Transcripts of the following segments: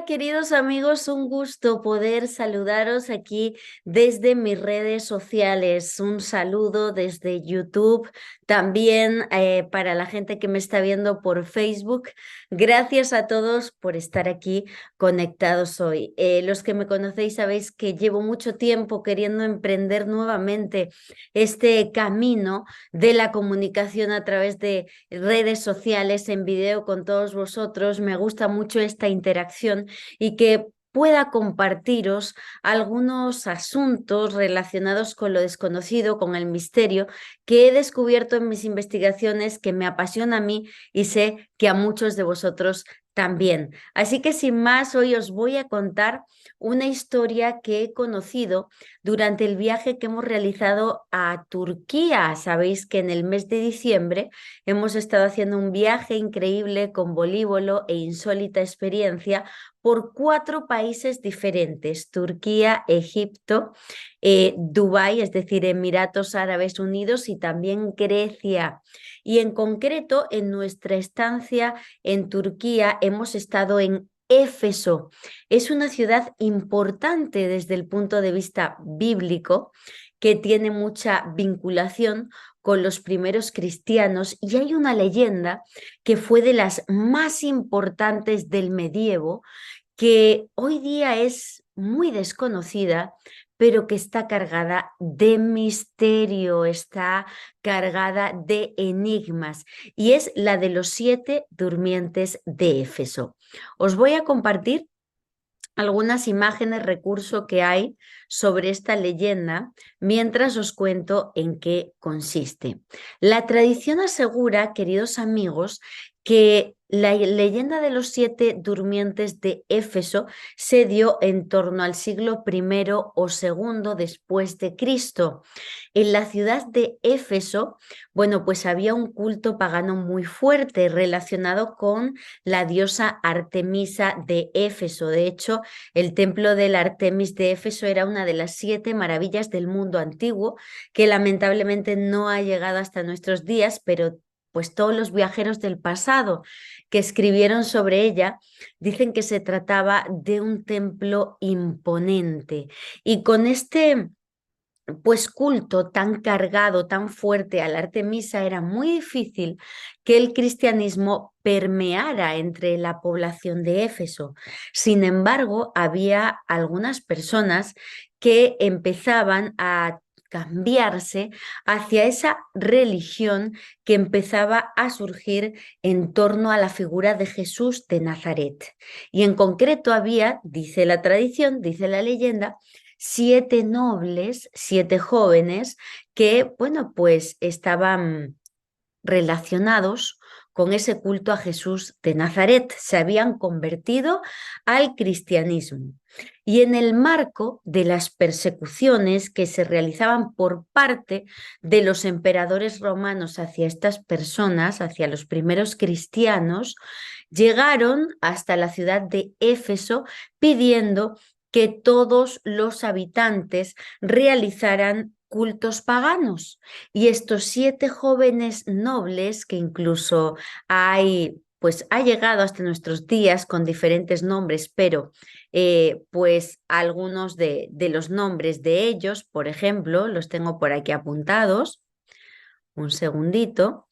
Queridos amigos, un gusto poder saludaros aquí desde mis redes sociales. Un saludo desde YouTube, también para la gente que me está viendo por Facebook. Gracias a todos por estar aquí conectados hoy. Los que me conocéis sabéis que llevo mucho tiempo queriendo emprender nuevamente este camino de la comunicación a través de redes sociales en video con todos vosotros. Me gusta mucho esta interacción y que pueda compartiros algunos asuntos relacionados con lo desconocido, con el misterio, que he descubierto en mis investigaciones, que me apasiona a mí y sé que a muchos de vosotros también. Así que sin más, hoy os voy a contar una historia que he conocido durante el viaje que hemos realizado a Turquía. Sabéis que en el mes de diciembre hemos estado haciendo un viaje increíble con volívolo e insólita experiencia por 4 países diferentes: Turquía, Egipto, Dubái, es decir, Emiratos Árabes Unidos, y también Grecia. Y en concreto, en nuestra estancia en Turquía hemos estado en Éfeso. Es una ciudad importante desde el punto de vista bíblico, que tiene mucha vinculación con los primeros cristianos, y hay una leyenda que fue de las más importantes del medievo, que hoy día es muy desconocida, pero que está cargada de misterio, está cargada de enigmas, y es la de los 7 durmientes de Éfeso. Os voy a compartir algunas imágenes, recurso que hay sobre esta leyenda, mientras os cuento en qué consiste. La tradición asegura, queridos amigos, que la leyenda de los 7 durmientes de Éfeso se dio en torno al siglo I o segundo después de Cristo. En la ciudad de Éfeso, bueno, pues había un culto pagano muy fuerte relacionado con la diosa Artemisa de Éfeso. De hecho, el templo del Artemis de Éfeso era una de las 7 maravillas del mundo antiguo, que lamentablemente no ha llegado hasta nuestros días, pero pues todos los viajeros del pasado que escribieron sobre ella dicen que se trataba de un templo imponente. Y con este pues culto tan cargado, tan fuerte a la Artemisa, era muy difícil que el cristianismo permeara entre la población de Éfeso. Sin embargo, había algunas personas que empezaban a cambiarse hacia esa religión que empezaba a surgir en torno a la figura de Jesús de Nazaret. Y en concreto había, dice la tradición, dice la leyenda, 7 nobles, 7 jóvenes que, bueno, pues estaban relacionados con ese culto a Jesús de Nazaret, se habían convertido al cristianismo. Y en el marco de las persecuciones que se realizaban por parte de los emperadores romanos hacia estas personas, hacia los primeros cristianos, llegaron hasta la ciudad de Éfeso pidiendo que todos los habitantes realizaran cultos paganos. Y estos 7 jóvenes nobles, que incluso pues ha llegado hasta nuestros días con diferentes nombres, pero pues algunos de los nombres de ellos, por ejemplo, los tengo por aquí apuntados. Un segundito.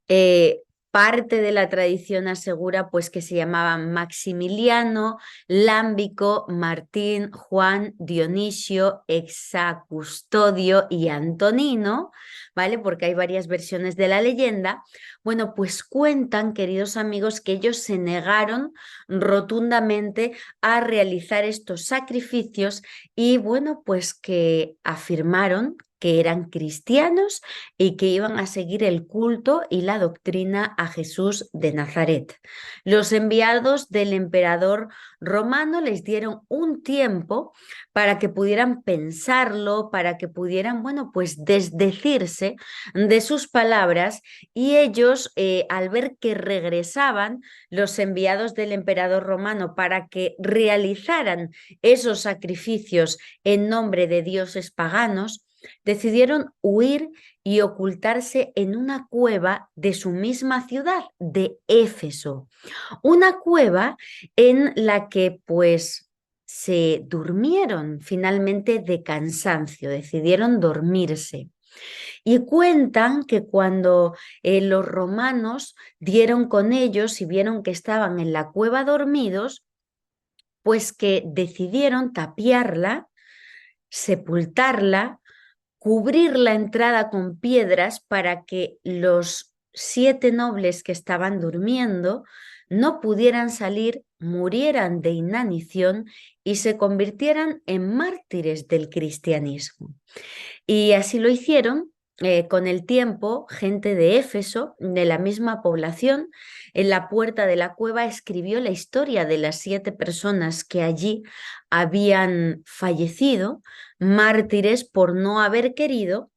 Eh, Parte de la tradición asegura pues que se llamaban Maximiliano, Lámbico, Martín, Juan, Dionisio, Exacustodio y Antonino, ¿vale? Porque hay varias versiones de la leyenda. Bueno, pues cuentan, queridos amigos, que ellos se negaron rotundamente a realizar estos sacrificios, y bueno, pues que afirmaron que eran cristianos y que iban a seguir el culto y la doctrina a Jesús de Nazaret. Los enviados del emperador romano les dieron un tiempo para que pudieran pensarlo, para que pudieran, bueno, pues desdecirse de sus palabras, y ellos, al ver que regresaban los enviados del emperador romano para que realizaran esos sacrificios en nombre de dioses paganos, decidieron huir y ocultarse en una cueva de su misma ciudad, de Éfeso. Una cueva en la que pues se durmieron finalmente de cansancio, decidieron dormirse. Y cuentan que cuando los romanos dieron con ellos y vieron que estaban en la cueva dormidos, pues que decidieron tapiarla, sepultarla, cubrir la entrada con piedras para que los 7 nobles que estaban durmiendo no pudieran salir, murieran de inanición y se convirtieran en mártires del cristianismo. Y así lo hicieron. Con el tiempo, gente de Éfeso, de la misma población, en la puerta de la cueva escribió la historia de las 7 personas que allí habían fallecido, mártires por no haber querido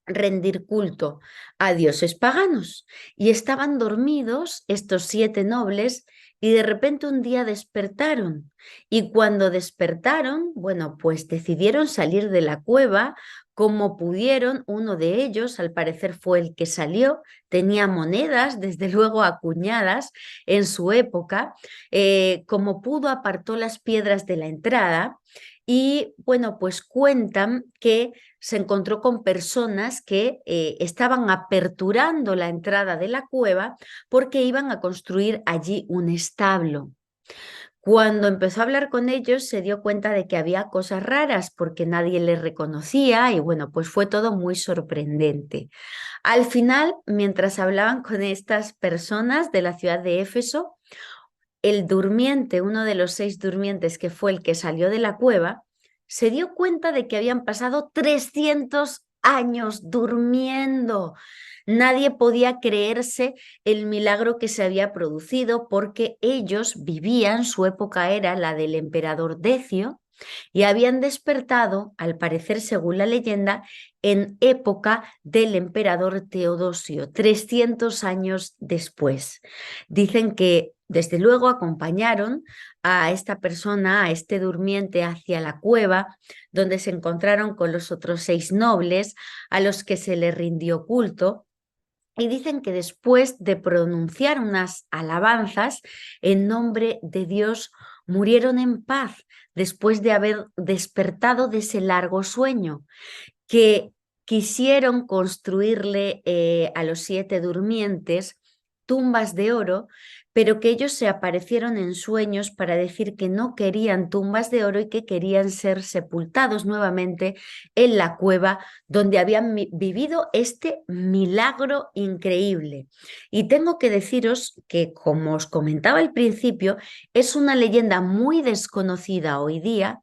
rendir culto a dioses paganos. Y estaban dormidos estos 7 nobles y de repente un día despertaron. Y cuando despertaron, bueno, pues decidieron salir de la cueva como pudieron. Uno de ellos, al parecer, fue el que salió. Tenía monedas, desde luego acuñadas en su época. Como pudo, apartó las piedras de la entrada. Y bueno, pues cuentan que se encontró con personas que estaban aperturando la entrada de la cueva porque iban a construir allí un establo. Cuando empezó a hablar con ellos, se dio cuenta de que había cosas raras porque nadie les reconocía y bueno, pues fue todo muy sorprendente. Al final, mientras hablaban con estas personas de la ciudad de Éfeso, el durmiente, uno de los 6 durmientes que fue el que salió de la cueva, se dio cuenta de que habían pasado 300 años durmiendo. Nadie podía creerse el milagro que se había producido porque ellos vivían, su época era la del emperador Decio, y habían despertado, al parecer según la leyenda, en época del emperador Teodosio, 300 años después. Dicen que desde luego acompañaron a esta persona, a este durmiente, hacia la cueva, donde se encontraron con los otros 6 nobles a los que se le rindió culto. Y dicen que después de pronunciar unas alabanzas en nombre de Dios, murieron en paz después de haber despertado de ese largo sueño, que quisieron construirle a los 7 durmientes tumbas de oro, pero que ellos se aparecieron en sueños para decir que no querían tumbas de oro y que querían ser sepultados nuevamente en la cueva donde habían vivido este milagro increíble. Y tengo que deciros que, como os comentaba al principio, es una leyenda muy desconocida hoy día,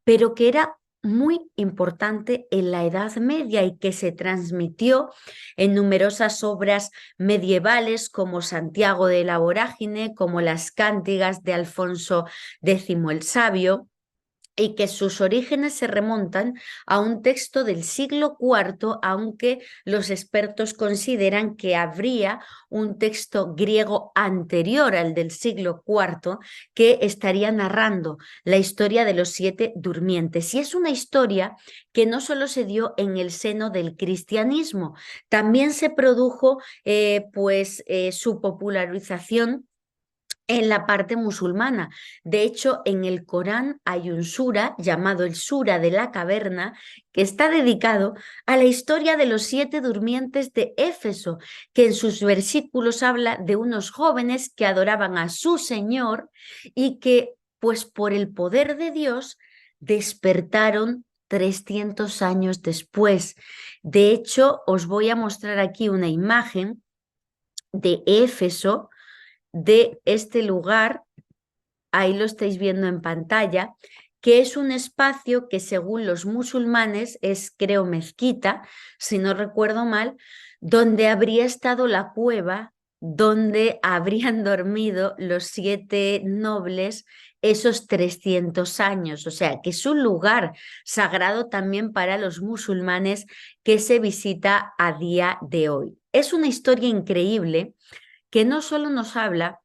pero que era muy importante en la Edad Media y que se transmitió en numerosas obras medievales como Santiago de la Vorágine, como las Cántigas de Alfonso X el Sabio, y que sus orígenes se remontan a un texto del siglo IV, aunque los expertos consideran que habría un texto griego anterior al del siglo IV que estaría narrando la historia de los 7 durmientes. Y es una historia que no solo se dio en el seno del cristianismo, también se produjo su popularización en la parte musulmana. De hecho, en el Corán hay un sura llamado el Sura de la Caverna, que está dedicado a la historia de los 7 durmientes de Éfeso, que en sus versículos habla de unos jóvenes que adoraban a su Señor y que, pues por el poder de Dios, despertaron 300 años después. De hecho, os voy a mostrar aquí una imagen de Éfeso, de este lugar, ahí lo estáis viendo en pantalla, que es un espacio que según los musulmanes es, creo, mezquita, si no recuerdo mal, donde habría estado la cueva, donde habrían dormido los 7 nobles esos 300 años. O sea, que es un lugar sagrado también para los musulmanes que se visita a día de hoy. Es una historia increíble que no solo nos habla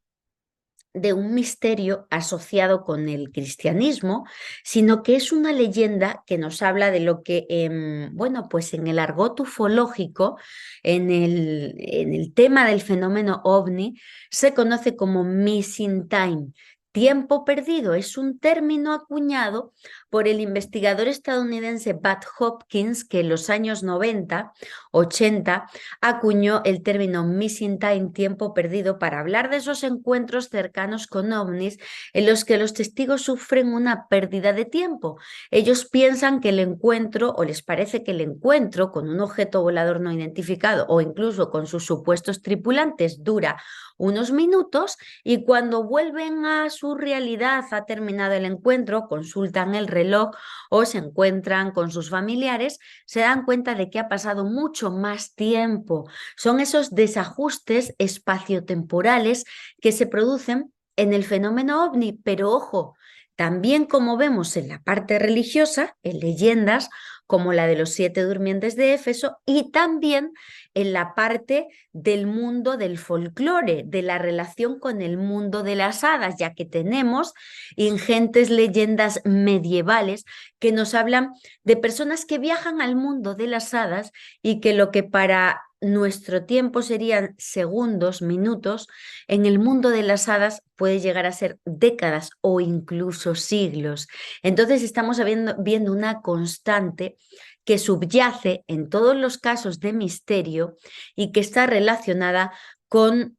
de un misterio asociado con el cristianismo, sino que es una leyenda que nos habla de lo que, bueno, pues en el argot ufológico, en el tema del fenómeno ovni, se conoce como missing time. Tiempo perdido es un término acuñado por el investigador estadounidense Bud Hopkins, que en los años 90, 80, acuñó el término missing time, tiempo perdido, para hablar de esos encuentros cercanos con ovnis en los que los testigos sufren una pérdida de tiempo. Ellos piensan que el encuentro, o les parece que el encuentro con un objeto volador no identificado o incluso con sus supuestos tripulantes dura unos minutos, y cuando vuelven a su realidad, ha terminado el encuentro, consultan el reloj o se encuentran con sus familiares, se dan cuenta de que ha pasado mucho más tiempo. Son esos desajustes espaciotemporales que se producen en el fenómeno ovni, pero ojo, también como vemos en la parte religiosa, en leyendas como la de los 7 durmientes de Éfeso, y también en la parte del mundo del folclore, de la relación con el mundo de las hadas, ya que tenemos ingentes leyendas medievales que nos hablan de personas que viajan al mundo de las hadas y que lo que para nuestro tiempo serían segundos, minutos, en el mundo de las hadas puede llegar a ser décadas o incluso siglos. Entonces estamos viendo una constante que subyace en todos los casos de misterio y que está relacionada con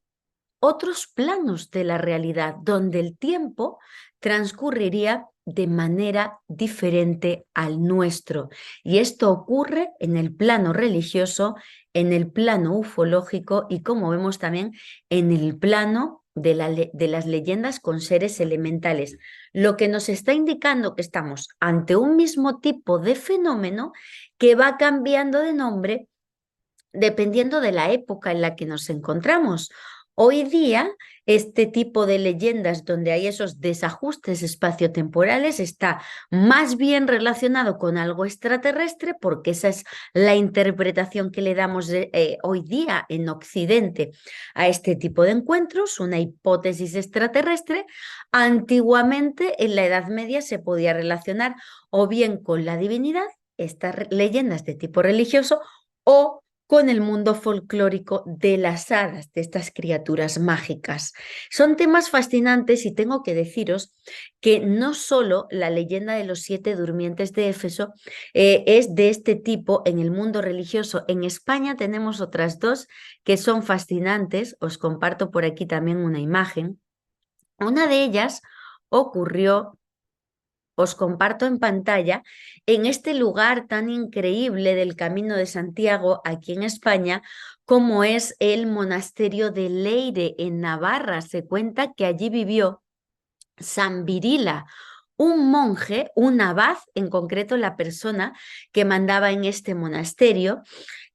otros planos de la realidad, donde el tiempo transcurriría de manera diferente al nuestro. Y esto ocurre en el plano religioso, en el plano ufológico y, como vemos también, en el plano de las leyendas con seres elementales, lo que nos está indicando que estamos ante un mismo tipo de fenómeno que va cambiando de nombre dependiendo de la época en la que nos encontramos. Hoy día, este tipo de leyendas donde hay esos desajustes espaciotemporales está más bien relacionado con algo extraterrestre, porque esa es la interpretación que le damos hoy día en Occidente a este tipo de encuentros, una hipótesis extraterrestre. Antiguamente, en la Edad Media, se podía relacionar o bien con la divinidad, estas leyendas de tipo religioso, o con el mundo folclórico de las hadas, de estas criaturas mágicas. Son temas fascinantes y tengo que deciros que no solo la leyenda de los 7 durmientes de Éfeso es de este tipo en el mundo religioso. En España tenemos otras dos que son fascinantes. Os comparto por aquí también una imagen. Una de ellas ocurrió, os comparto en pantalla, en este lugar tan increíble del Camino de Santiago aquí en España, como es el monasterio de Leire en Navarra. Se cuenta que allí vivió San Virila, un monje, un abad, en concreto la persona que mandaba en este monasterio,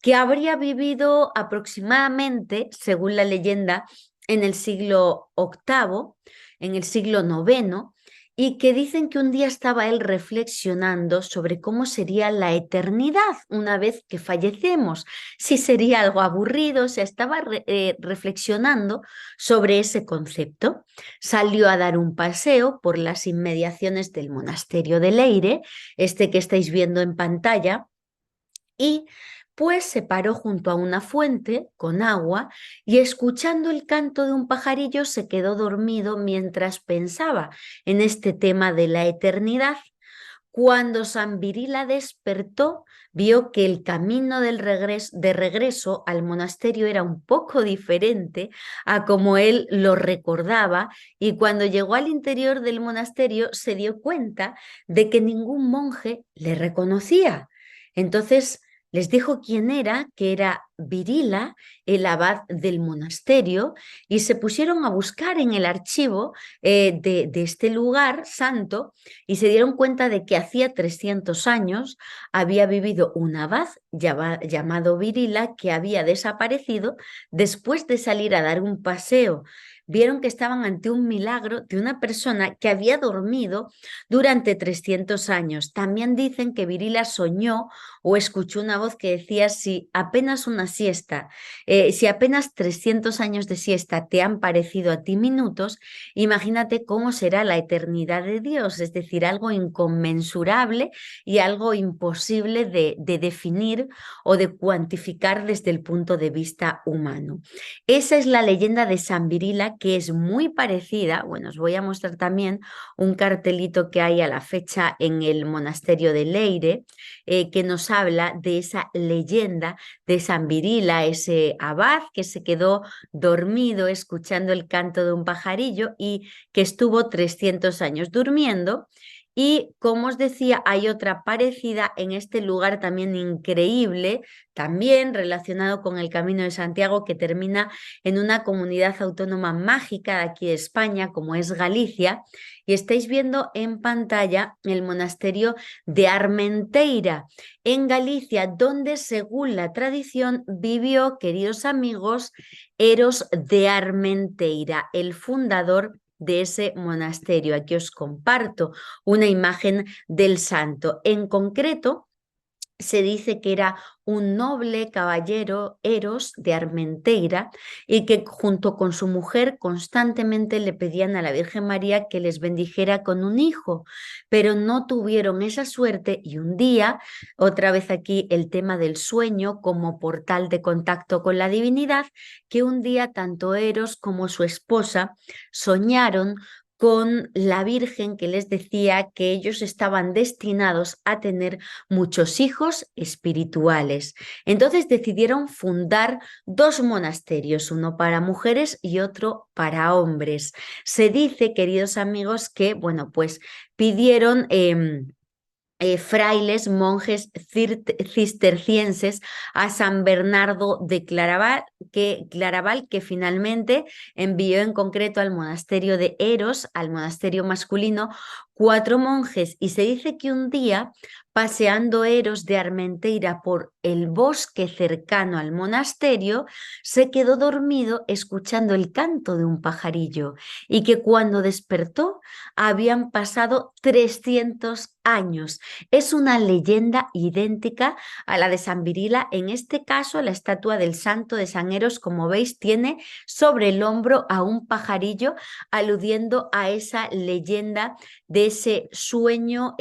que habría vivido aproximadamente, según la leyenda, en el siglo VIII, en el siglo IX, y que dicen que un día estaba él reflexionando sobre cómo sería la eternidad una vez que fallecemos, si sería algo aburrido, se estaba reflexionando sobre ese concepto. Salió a dar un paseo por las inmediaciones del monasterio de Leire, este que estáis viendo en pantalla, y pues se paró junto a una fuente con agua y, escuchando el canto de un pajarillo, se quedó dormido mientras pensaba en este tema de la eternidad. Cuando San Virila despertó, vio que el camino de regreso al monasterio era un poco diferente a como él lo recordaba, y cuando llegó al interior del monasterio se dio cuenta de que ningún monje le reconocía. Entonces les dijo quién era, que era Virila, el abad del monasterio, y se pusieron a buscar en el archivo de este lugar santo, y se dieron cuenta de que hacía 300 años había vivido un abad llamado Virila, que había desaparecido después de salir a dar un paseo vieron que estaban ante un milagro de una persona que había dormido durante 300 años. También dicen que Virila soñó o escuchó una voz que decía, si apenas una siesta, si apenas 300 años de siesta te han parecido a ti minutos, imagínate cómo será la eternidad de Dios, es decir, algo inconmensurable y algo imposible de definir o de cuantificar desde el punto de vista humano. Esa es la leyenda de San Virila, que es muy parecida. Bueno, os voy a mostrar también un cartelito que hay a la fecha en el monasterio de Leire, que nos habla de esa leyenda de San Virila, ese abad que se quedó dormido escuchando el canto de un pajarillo y que estuvo 300 años durmiendo. Y como os decía, hay otra parecida en este lugar también increíble, también relacionado con el Camino de Santiago, que termina en una comunidad autónoma mágica de aquí de España, como es Galicia. Y estáis viendo en pantalla el monasterio de Armenteira, en Galicia, donde según la tradición vivió, queridos amigos, Eros de Armenteira, el fundador de ese monasterio. Aquí os comparto una imagen del santo. En concreto, se dice que era un noble caballero, Eros de Armenteira, y que junto con su mujer constantemente le pedían a la Virgen María que les bendijera con un hijo, pero no tuvieron esa suerte y un día, otra vez aquí el tema del sueño como portal de contacto con la divinidad, que un día tanto Eros como su esposa soñaron con la Virgen que les decía que ellos estaban destinados a tener muchos hijos espirituales. Entonces decidieron fundar dos monasterios, uno para mujeres y otro para hombres. Se dice, queridos amigos, que, bueno, pues pidieron... frailes, monjes cistercienses a San Bernardo de Claraval, que finalmente envió en concreto al monasterio de Eros, al monasterio masculino, 4 monjes. Y se dice que un día, paseando Eros de Armenteira por el bosque cercano al monasterio, se quedó dormido escuchando el canto de un pajarillo y que cuando despertó habían pasado 300 años. Es una leyenda idéntica a la de San Virila. En este caso, la estatua del santo de San Eros, como veis, tiene sobre el hombro a un pajarillo, aludiendo a esa leyenda de ese sueño,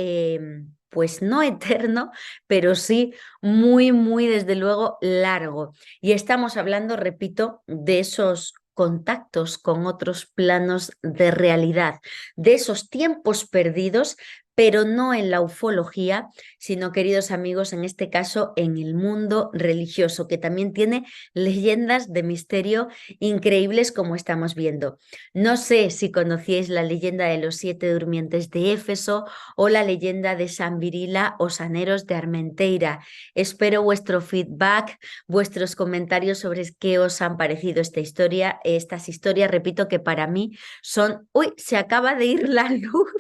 pues no eterno, pero sí muy, muy, desde luego, largo. Y estamos hablando, repito, de esos contactos con otros planos de realidad, de esos tiempos perdidos, pero no en la ufología, sino, queridos amigos, en este caso en el mundo religioso, que también tiene leyendas de misterio increíbles como estamos viendo. No sé si conocíais la leyenda de los 7 durmientes de Éfeso o la leyenda de San Virila o Saneros de Armenteira. Espero vuestro feedback, vuestros comentarios sobre qué os han parecido esta historia, estas historias, repito, que para mí son... ¡Uy! Se acaba de ir la luz.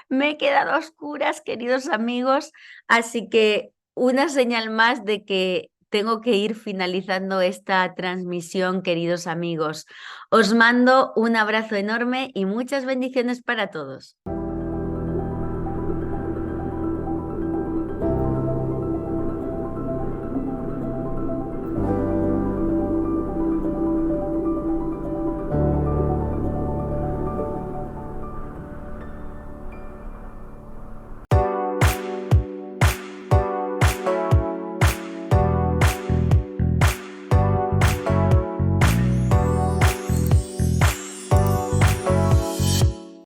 Me he quedado a oscuras, queridos amigos, así que una señal más de que tengo que ir finalizando esta transmisión, queridos amigos. Os mando un abrazo enorme y muchas bendiciones para todos.